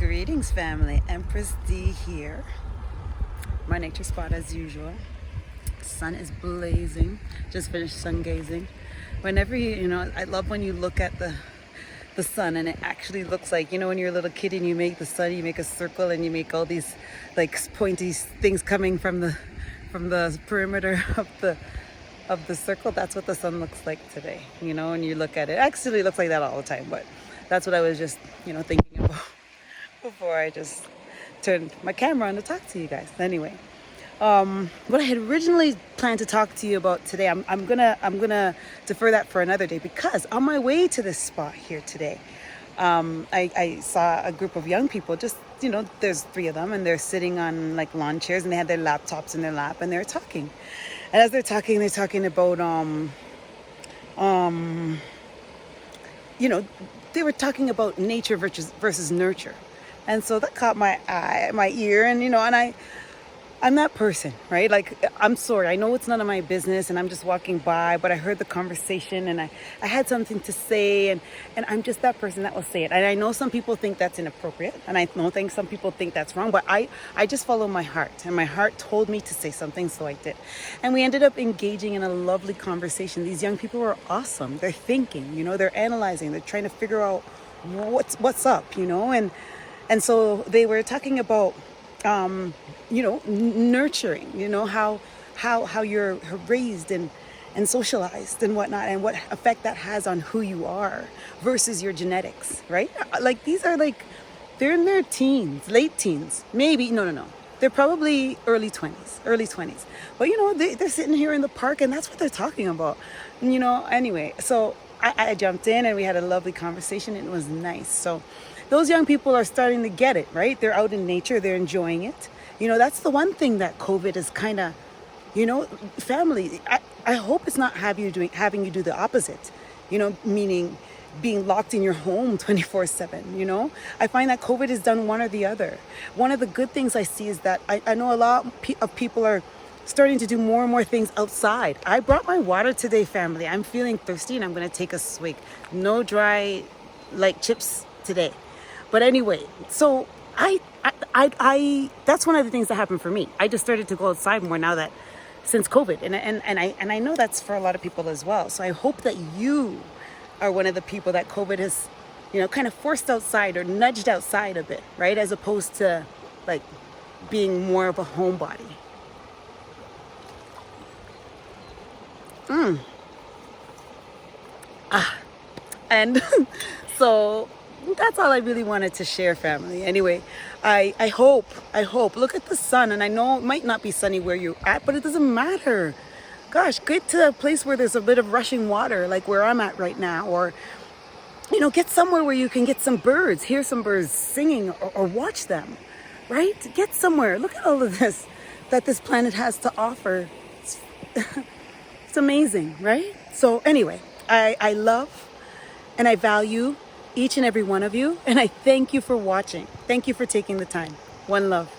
Greetings, family. Empress D here. My nature spot as usual. Sun is blazing. Just finished sun gazing. Whenever I love when you look at the sun and it actually looks like, when you're a little kid and you make the sun, you make a circle and you make all these like pointy things coming from the perimeter of the circle. That's what the sun looks like today. When you look at it. Actually, it looks like that all the time, but that's what I was just, thinking about before I just turned my camera on to talk to you guys. Anyway, what I had originally planned to talk to you about today, I'm gonna defer that for another day, because on my way to this spot here today, I saw a group of young people. Just there's 3 of them, and they're sitting on like lawn chairs, and they had their laptops in their lap, and they're talking. And as they're talking about they were talking about nature versus nurture. And so that caught my eye, my ear, and I'm that person, right? Like, I'm sorry, I know it's none of my business and I'm just walking by, but I heard the conversation and I had something to say, and I'm just that person that will say it. And I know some people think that's inappropriate, and I think some people think that's wrong, but I just follow my heart, and my heart told me to say something, so I did. And we ended up engaging in a lovely conversation. These young people were awesome. They're thinking, they're analyzing, they're trying to figure out what's up, and so they were talking about nurturing, how you're raised and socialized and whatnot, and what effect that has on who you are versus your genetics, right? Like, these are they're in their teens, late teens, maybe, no. They're probably early 20s. But, they're sitting here in the park, and that's what they're talking about, anyway. So I jumped in, and we had a lovely conversation, and it was nice. So those young people are starting to get it, right? They're out in nature, they're enjoying it. That's the one thing that COVID is kind of, family. I hope it's not having you do the opposite, meaning being locked in your home 24/7. I find that COVID has done one or the other. One of the good things I see is that I know a lot of people are starting to do more and more things outside. I brought my water today, family. I'm feeling thirsty, and I'm going to take a swig. No dry chips today. But anyway, so I that's one of the things that happened for me. I just started to go outside more now that since COVID, and I know that's for a lot of people as well. So I hope that you are one of the people that COVID has, kind of forced outside or nudged outside a bit, right? As opposed to being more of a homebody. And so that's all I really wanted to share, family. Anyway, I hope, look at the sun, and I know it might not be sunny where you're at, but it doesn't matter. Gosh, get to a place where there's a bit of rushing water, like where I'm at right now, or, get somewhere where you can get some birds, hear some birds singing, or watch them, right? Get somewhere. Look at all of this that this planet has to offer. It's amazing, right? So anyway, I love and I value each and every one of you, and I thank you for watching. Thank you for taking the time. One love.